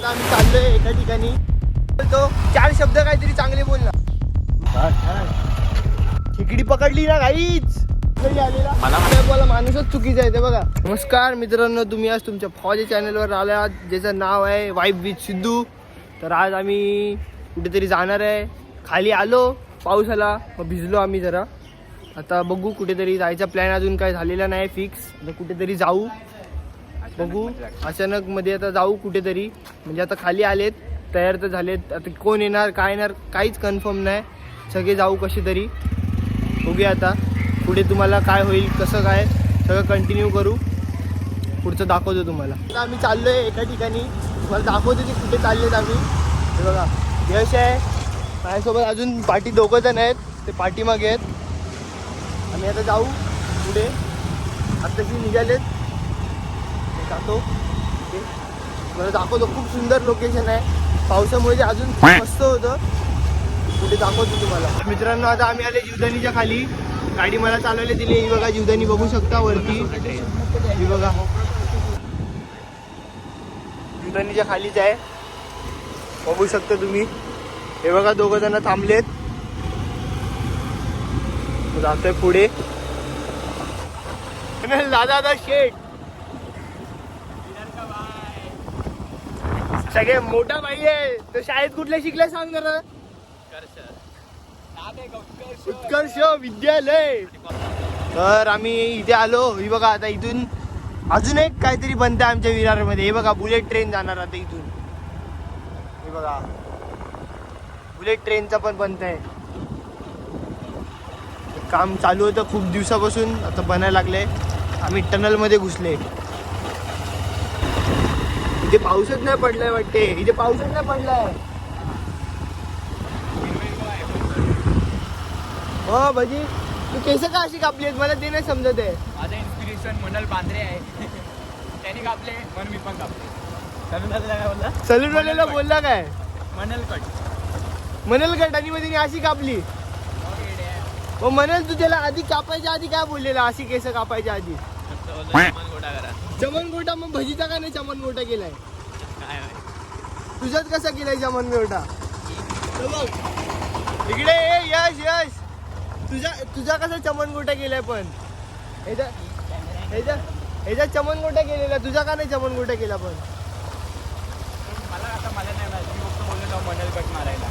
आम्ही चाललोय एका ठिकाणी. तो 4 शब्द काहीतरी चांगले बोल ना. खेकडी पकडली ना काहीच आलेला मला माणूसच चुकीचा आहे ते बघा. नमस्कार मित्रांनो, तुम्ही आज तुमच्या फौजी चॅनलवर आला ज्याचं नाव आहे वाईब विथ सिद्धू. तर आज आम्ही कुठेतरी जाणार आहे. खाली आलो, पाऊस आला, मग भिजलो आम्ही जरा. आता बघू, कुठेतरी जायचा प्लॅन अजून काय झालेला नाही फिक्स. आता कुठेतरी जाऊ, बघू अचानक मध्ये. आता जाऊ कुठेतरी, म्हणजे आता खाली आलेत, तयार तर झालेत. आता कोण येणार काय येणार काहीच कन्फर्म नाही. सगळे जाऊ कशी तरी, बघूया आता पुढे तुम्हाला काय होईल, कसं काय सगळं कंटिन्यू करू. पुढचं दाखवतो तुम्हाला. आता आम्ही चाललो आहे एका ठिकाणी, तुम्हाला दाखवतो की कुठे चाललेत आम्ही. हे बघा, यश आहे माझ्यासोबत, अजून पाठी 2 जण आहेत, ते पाठीमागे आहेत. आम्ही आता जाऊ पुढे, आत्ताशी निघालेत, जातो ते मला दाखवतो. खूप सुंदर लोकेशन आहे, पावसामुळे जे अजून मस्त होतं. कुठे दाखवतो तुम्हाला. मित्रांनो, आता आम्ही आले जीवदानीच्या खाली. गाडी मला चालवायला दिली. ही बघा जीवदानी, बघू शकता वरती. ही बघा जीवदानीच्या खालीच आहे, बघू शकता तुम्ही. हे बघा 2 जण थांबलेत, जातोय पुढे. दादा शेठ सगळे मोठा भाई आहे. तो शाळेत कुठल्या शिकलाय सांग जरा. उत्कर्ष विद्यालय. तर आम्ही इथे आलो. ही बघा, आता इथून अजून एक काहीतरी बनतंय आमच्या विरारमध्ये. हे बघा बुलेट ट्रेन जाणार आता इथून. हे बघा बुलेट ट्रेनचा पण बनतंय. काम चालू होतं खूप दिवसापासून, आता बनायला लागलंय. आम्ही टनल मध्ये घुसले. इथे पाऊसच नाही पडलाय वाटते. इथे पाऊसच नाही पडलाय. हो भजी, तू केस का अशी कापली आहेत मला ते नाही समजत आहे. माझं इन्स्पिरेशन मनल बांद्रे आहे. त्यांनी कापले म्हणून मी पण कापले. सलून वाल्याला बोलला काय मनल कट आणि मग तिने अशी कापली. मग मनल तू त्याला आधी कापायच्या आधी काय बोललेला, अशी केस कापायच्या आधी. चमन गोटा. मग भजीचा का नाही चमन गोटा केलाय? तुझ्यात कसा केलाय चमन गोटा? इकडे यश यश, तुझा कसा चमन गोटा केलाय? पण ह्याचा चमन गोटा केलेला, तुझा का नाही चमन गोटा केला? पण मला नाही माहिती. मी फक्त बोललो मनल कट मारायला.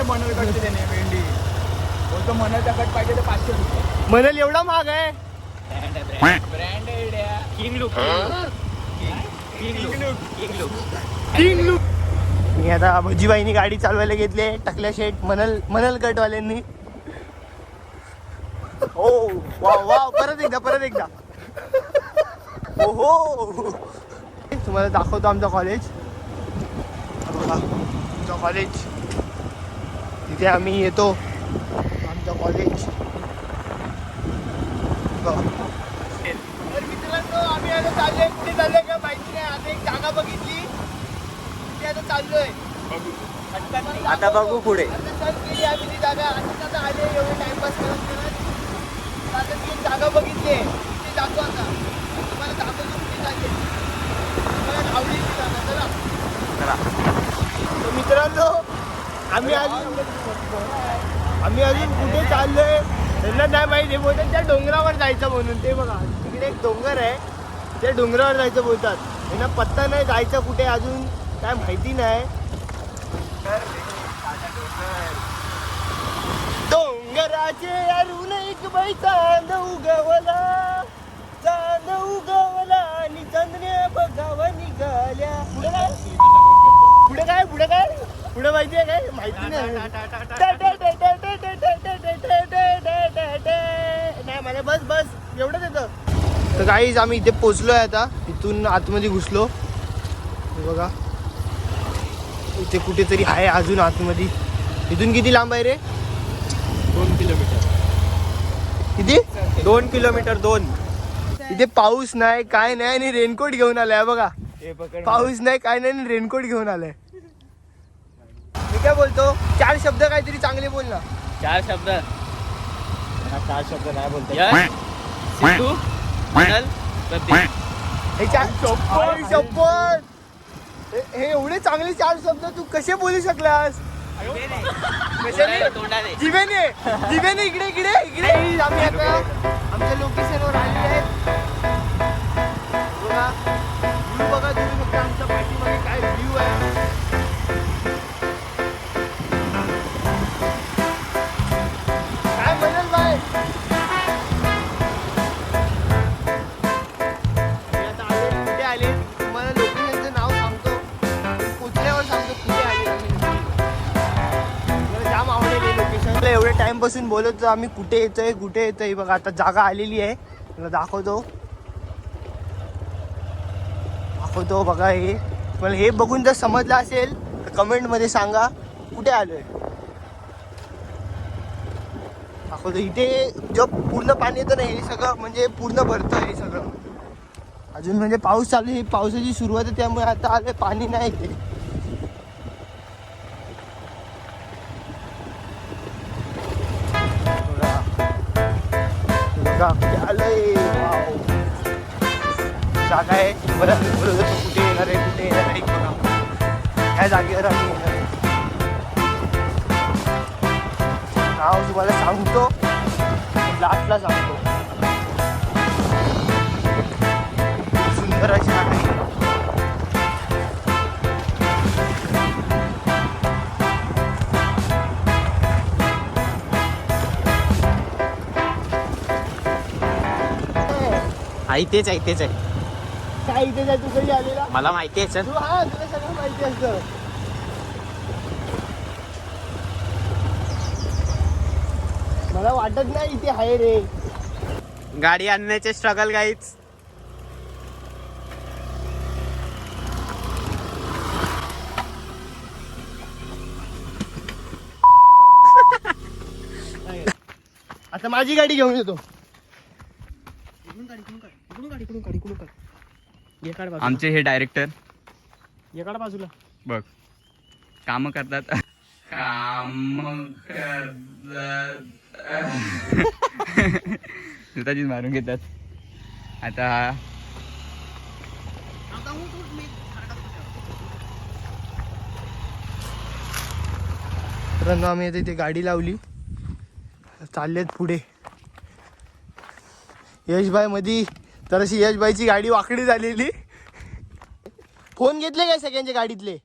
मनल कटचे त्याने भेंडी बोलतो. मनलचा कट पाहिजे तर 500 रुपये. मनल एवढा महाग आहे? Brand king look. King look. मी आता भजीबाईनी गाडी चालवायला घेतली. टकल्या शेठ मनल कटवाल्यांनी. हो वा वा, परत एकदा. हो तुम्हाला दाखवतो आमचं कॉलेज. बघा आमचं कॉलेज, तिथे आम्ही येतो. आमचं कॉलेज तर मित्रांनो, आम्ही आता चाललोय. कुठे चाललोय का माहिती नाही. आता एक जागा बघितली, तिथे आता चाललोय. आता बघू पुढे. आता सर्च केली आम्ही ती जागा. आता आले एवढे टाइमपास करत. आता ती एक जागा बघितली, तिथे जातो. आता तुम्हाला दाखवतो कुठे चालले. तुम्हाला आवडली ती जागा. चला. तर मित्रांनो, आम्ही अजून कुठे चाललोय त्यांना नाही माहिती. बोलतात त्या डोंगरावर जायचं म्हणून. ते बघा तिकडे एक डोंगर आहे, त्या डोंगरावर जायचं बोलतात. त्यांना पत्ता नाही जायचं कुठे, अजून काय माहिती नाही. डोंगराचे अरुण एक बाई चांद उगवला आणि चांदण्या बघावा निघाल्या. पुढे माहिती आहे काय? माहिती नाही मला. बस एवढंच येतं. तर काहीच आम्ही इथे पोचलोय. आता इथून आतमध्ये घुसलो. बघा इथे कुठेतरी आहे अजून आतमध्ये. इथून किती लांब आहे रे? 2 किलोमीटर. किती? 2 किलोमीटर. 2. इथे पाऊस नाही काय नाही आणि रेनकोट घेऊन आलाय. बघा पाऊस नाही काय नाही आणि रेनकोट घेऊन आलाय. मी काय बोलतो, 4 शब्द काहीतरी चांगले बोल ना. 4 शब्द? 4 शब्द नाही बोलतो. सिद्धू, मनल, प्रतीक. शपथ हे एवढे चांगले 4 शब्द तू कसे बोलू शकलास? जिभेने इकडे इकडे इकडे. आम्ही आता आमच्या लोकेशनवर आलेले आहेत. बघा व्ह्यू बघा तुम्ही फक्त आमच्या पाठीमागे काय व्ह्यू आहे. काय म्हणेल बाय. आता आले कुठे आले तुम्हाला लोकेशनचं नाव सांगतो. पोचल्यावर सांगतो कुठे आले आम्ही. जाम आवडेल हे लोकेशन. एवढे टाइम पासून बोलतो आम्ही कुठे येतोय बघा आता जागा आलेली आहे. तुला दाखवतो बघा. हे मला हे बघून जर समजलं असेल तर कमेंट मध्ये सांगा कुठे आलोय. दाखवतो इथे जो पूर्ण पाणी येतं ना हे सगळं म्हणजे पूर्ण भरतं हे सगळं. अजून म्हणजे पाऊस चालू आहे. पावसाची सुरुवात आहे त्यामुळे आता आले पाणी नाही इथे. आलंय जागा आहे. मला बोलत होतो कुठे येणार आहे बघा ह्या जागेवर आम्ही येणार आहे. नाव तुम्हाला सांगतो लास्टला सांगतो. सुंदर अशी आहे. तेच आहे काय इथे जाय तू कधी आलेला? मला माहिती आहे तू हा तुला सगळं माहिती असतं. मला वाटत नाही इथे आहे रे. गाडी आणण्याचे स्ट्रगल गाईच. आता माझी गाडी घेऊन येतो. आमचे हे डायरेक्टर एकाडा बाजूला बघ काम करतात. स्वतःचीच मारून घेतात. आता आम्ही आता इथे गाडी लावली चाललेत पुढे. यशबाई मध्ये तर अशी यशबाईची गाडी वाकडी झालेली. फोन घेतले काय सगळ्यांच्या गाडीतले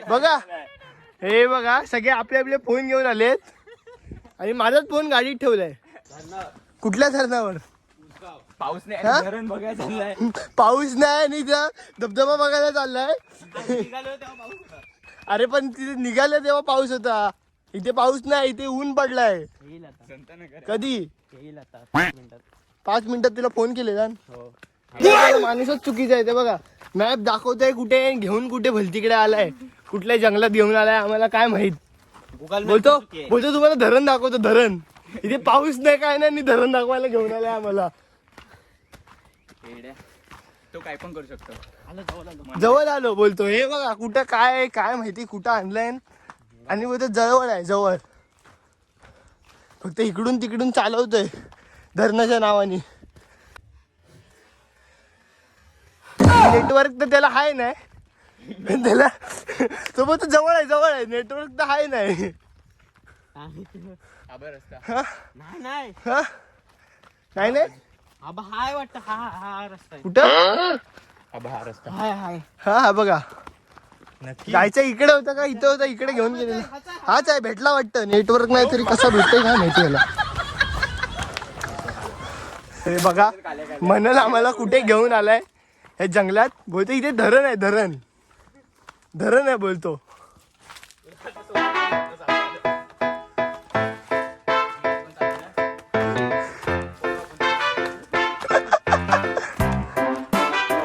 बघा. हे बघा सगळे आपले आपले फोन घेऊन आलेत आणि माझाच फोन गाडीत ठेवलाय. कुठल्या धरणावर? पाऊस नाही धरण बघायला चाललाय. पाऊस नाही आणि इथं धबधबा बघायला चाललाय. अरे पण तिथे निघालं तेव्हा पाऊस होता. इथे पाऊस नाही. इथे ऊन पडलाय. कधी? 5 मिनिटात तिला फोन केले ना. माणूसच चुकीचा आहे ते बघा. मॅप दाखवतोय कुठे घेऊन कुठे भलतीकडे आलाय. कुठल्या जंगलात घेऊन आलाय आम्हाला काय माहित. बोलतो तुम्हाला धरण दाखवतो. धरण इथे पाऊस नाही काय नाही आणि धरण दाखवायला घेऊन आलाय आम्हाला. तो काय पण करू शकतो. जवळ आलो बोलतो. हे बघा कुठं काय काय माहिती कुठं आणलंय आणि बोलतो जवळ आहे जवळ. फक्त इकडून तिकडून चालवतोय धरणाच्या नावाने. नेटवर्क तर त्याला हाय नाही. त्याला तो बोलतो जवळ आहे नेटवर्क तर हाय नाही. नाही हाय वाटतं. हा रस्ता कुठं? हा रस्ता हा बघा जायचं इकडे होतं का इथं होतं इकडे घेऊन गेलेला. हाच आहे भेटला वाटतं. नेटवर्क नाही तरी कसा भेटतंय काय माहिती याला. हे बघा म्हणाल आम्हाला कुठे घेऊन आलाय हे जंगलात. बोलतो इथे धरण आहे धरण आहे बोलतो.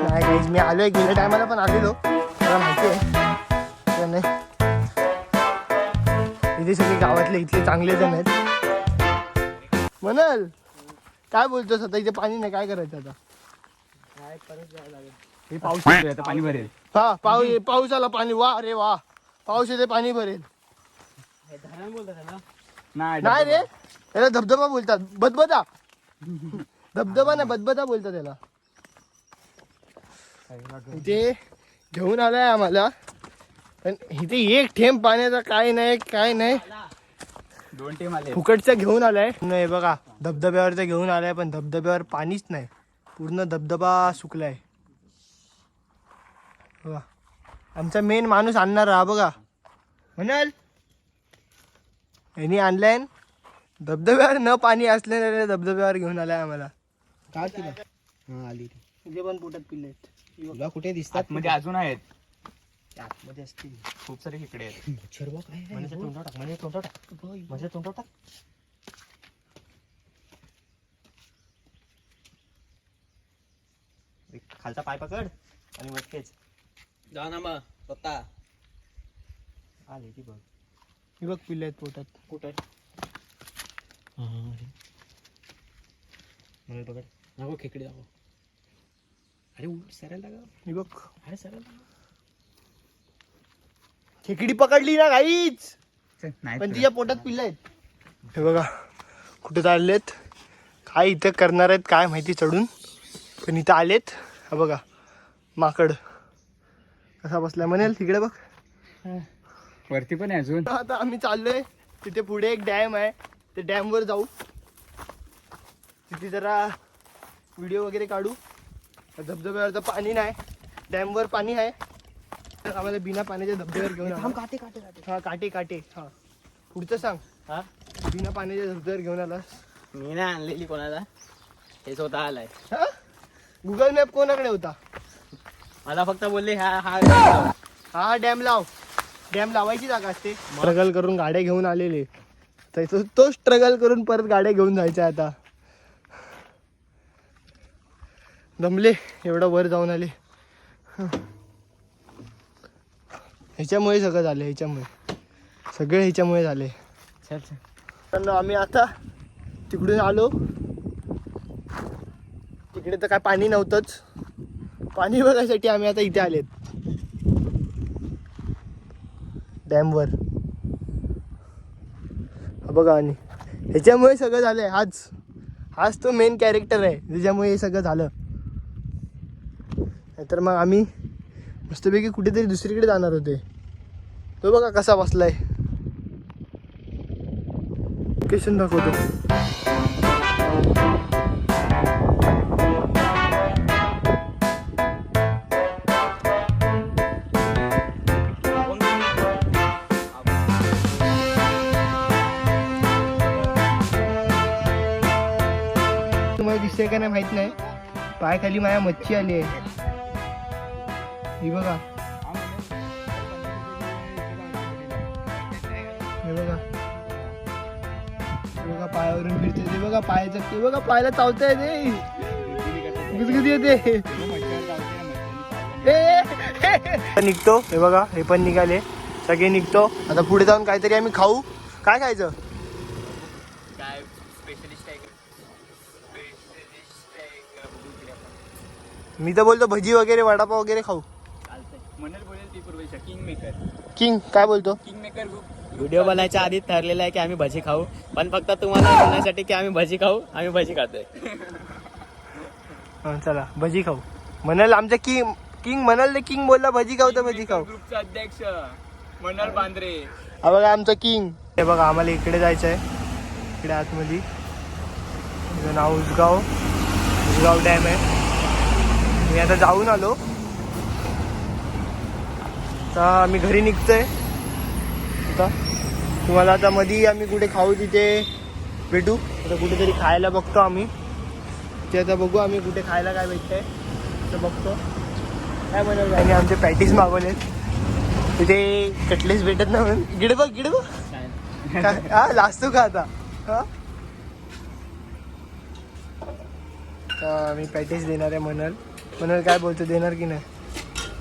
नाही मी आलोय गेल्या टायमाला पण आलेलो मला माहिती आहे. नाही इथे सगळे गावातले इथले चांगले जण आहेत. म्हणाल काय बोलतोस आता? इथे पाणी नाही काय करायचं आता? हे पाऊस येतोय आता पाणी भरेल. हा पाऊस आला पाणी. वा रे वा पाऊस येते पाणी भरेल. नाही नाही रे त्याला धबधबा बोलतात. बदबदा धबधबा नाही, बदबदा बोलतात त्याला. इथे घेऊन आलाय आम्हाला, पण इथे एक थेंब पाण्याचा काय नाही. 2 टीम आले. फुकटचा घेऊन आलाय. नाही बघा, धबधब्यावरचा घेऊन आलाय, पण धबधब्यावर पाणीच नाही. पूर्ण धबधबा सुकलाय बघा. आमचा मेन माणूस आणणार हा बघा, म्हणाल यांनी आणलाय. धबधब्यावर न पाणी असल्याने धबधब्यावर घेऊन आलाय आम्हाला. काय केलं? हा आली तुझे पण पोटात पिल्ले तुला कुठे दिसतात? मध्ये अजून आहेत. आतमध्ये असतील खूप सारे खेकडे आहेत. मच्छर बघ काय म्हणजे तोंडाव टाक, म्हणजे तोंडाव टाक, म्हणजे तोंडाव टाक. खालचा पाय पकड आणि वरतेच जा ना मग स्वतः आले ती बघ. हे बघ पिल्ले आहेत पोटात. कुठे मला पकड नको खेकडे दाखव. अरे सरळ लागा. हे बघ अरे सरळ लागा. खेकडी पकडली ना काहीच, नाही पण तिच्या पोटात पिल्ले आहेत. हे बघा कुठे चाललेत, काय इथं करणार आहेत काय माहिती चढून, पण इथं आलेत. हा बघा माकड कसा बसलाय म्हणेल तिकडे बघ. वरती पण आहे अजून. आता आम्ही चाललोय तिथे पुढे एक डॅम आहे, ते डॅम वर जाऊ, तिथे जरा व्हिडिओ वगैरे काढू. धबधब्यावरचं पाणी नाही, डॅम वर पाणी आहे, तर आम्हाला बिना पाण्याच्या धबधब्यावर घेऊन आला. काटे हा काटे हा पुढचं सांग. हा बिना पाण्याच्या धबधब्यावर घेऊन आला. मी नाही आणलेली कोणाला, हे स्वतः आलाय. हा गुगल मॅप कोणाकडे होता? मला फक्त बोलले हा डॅम लाव. डॅम लावायची जागा असते. स्ट्रगल करून गाड्या घेऊन आलेले, तर तो स्ट्रगल करून परत गाड्या घेऊन जायच्या. आता दमले, एवढं वर जाऊन आले. ह्याच्यामुळे सगळं झालं, ह्याच्यामुळे झाले. तर आम्ही आता तिकडून आलो, तिकडे तर काय पाणी नव्हतंच. पाणी बघायसाठी आम्ही आता इथे आलेत डॅमवर. बघा, आणि ह्याच्यामुळे सगळं झालंय. हाच तो मेन कॅरेक्टर आहे ज्याच्यामुळे हे सगळं झालं. नाहीतर मग आम्ही मस्तपैकी कुठेतरी दुसरीकडे जाणार होते. तो बघा कसा बसलाय. लोकेशन दाखवतो. तुम्हाला दिसतंय का नाही माहित नाही, पाय खाली माझ्या मच्छी आली आहे. ही बघा, हे बघा, बघा पायावरून फिरते ते बघा. पायाचं ते बघा, पायाला चावतंय ते, गुदगुदी येते. निघतो. हे बघा, हे पण निघाले, सगळे निघतो. आता पुढे जाऊन काहीतरी आम्ही खाऊ. काय खायचं? काय स्पेशलिस्ट आहे? मी तर बोलतो भजी वगैरे, वडापाव वगैरे खाऊ. म्हणेल बोलेल ती पूर्वेशा किंग मेकर. किंग काय बोलतो? किंग मेकर व्हिडिओ बनायच्या आधी ठरलेलं आहे की आम्ही भजी खाऊ, पण फक्त तुम्हाला म्हणण्यासाठी की आम्ही भजी खाऊ, आम्ही भजी खातोय. चला भजी खाऊ. म्हणाल आमचा किंग म्हणाल ते किंग बोलला भजी खाऊ तर भजी खाऊ. ग्रुपचा अध्यक्ष म्हणाल बांद्रे. हा बघा आमचा किंग. हे बघा, आम्हाला इकडे जायचं आहे, इकडे आतमध्ये. तुझं नाव उसगाव डॅम आहे. मी आता जाऊन आलो, तर आम्ही घरी निघतोय आता. तुम्हाला आता मध्ये आम्ही कुठे खाऊ तिथे भेटू. आता कुठेतरी खायला बघतो आम्ही, ते आता बघू आम्ही कुठे खायला काय भेटतंय तर बघतो. काय म्हणाल, आणि आमचे पॅटीस मागवलेत, तिथे कटलेस भेटत ना म्हणून. गिडे बघ हा लाजतो का आता? हा मी पॅटीस देणार आहे. म्हणाल काय बोलतो, देणार की नाही?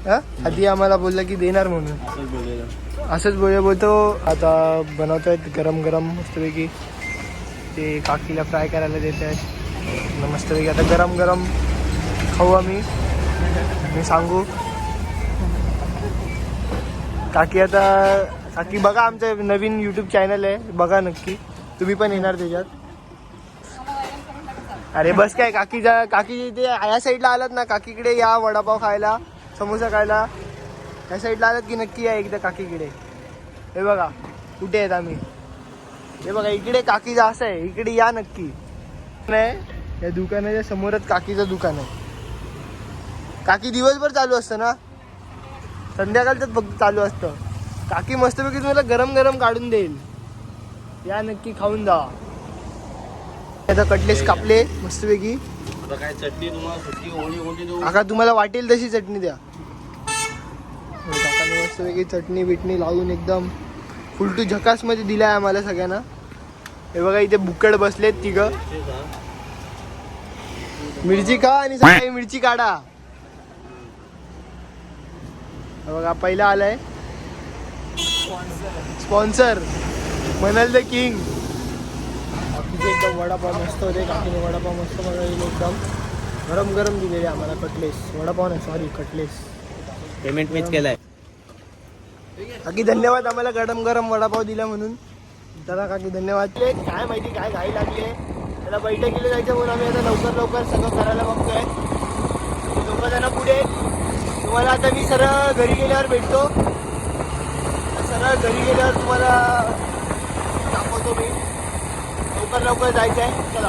हा आधी आम्हाला बोलला की देणार म्हणून, असंच बोलतो. आता बनवतोय गरम गरम मस्तपैकी. ते काकीला फ्राय करायला देत आहेत मस्तपैकी. आता गरम गरम खाऊ आम्ही. मी सांगू काकी बघा, आमचं नवीन यूट्यूब चॅनल आहे, बघा नक्की. तुम्ही पण येणार त्याच्यात. अरे बस काय काकी इथे या साईडला आलात ना, काकीकडे या वडापाव खायला, समोसा खायला. या साईडला आलात की नक्की या एकदा काकीकडे. हे बघा कुठे आहेत आम्ही. हे बघा इकडे काकीचं असं आहे, इकडे या नक्की. नाही या दुकानाच्या समोरच काकीचं दुकान आहे. काकी दिवसभर चालू असतं ना, संध्याकाळच फक्त चालू असतं. काकी मस्तपैकी तुम्हाला गरम गरम काढून देईल. या नक्की खाऊन जा. आता कटलेस कापले मस्तपैकी. आता काय चटणी तुम्हाला सुट्टी ओली देऊ. काका तुम्हाला वाटेल तशी चटणी द्या. काकाने मस्तपैकी चटणी बिटणी लावून एकदम फुल टू झकास मध्ये दिलाय आम्हाला सगळ्यांना. हे बघा इथे बुक्कड बसलेत तिघं. मिरची खा आणि सकाळी मिरची काढा. हे बघा पहिला आलाय स्पॉन्सर म्हणाल द किंग. बाकीचे एकदम वडापाव मस्त होते. काकीने वडापाव मस्त बनवलेले एकदम गरम गरम दिलेले आम्हाला. कटलेस वडापाव नाही सॉरी कटलेस. पेमेंट मीच केलाय. काकी धन्यवाद आम्हाला गरम गरम वडापाव दिला म्हणून. चला काकी धन्यवाद. काय माहिती काय घाई लागली आहे त्याला बैठकीला जायचं म्हणून आम्ही आता लवकर सगळं करायला बघतोय. लोक जण पुढे आहेत. तुम्हाला आता मी सरळ घरी गेल्यावर भेटतो. सरळ घरी गेल्यावर तुम्हाला दाखवतो मी. लवकर जायचं आहे. चला.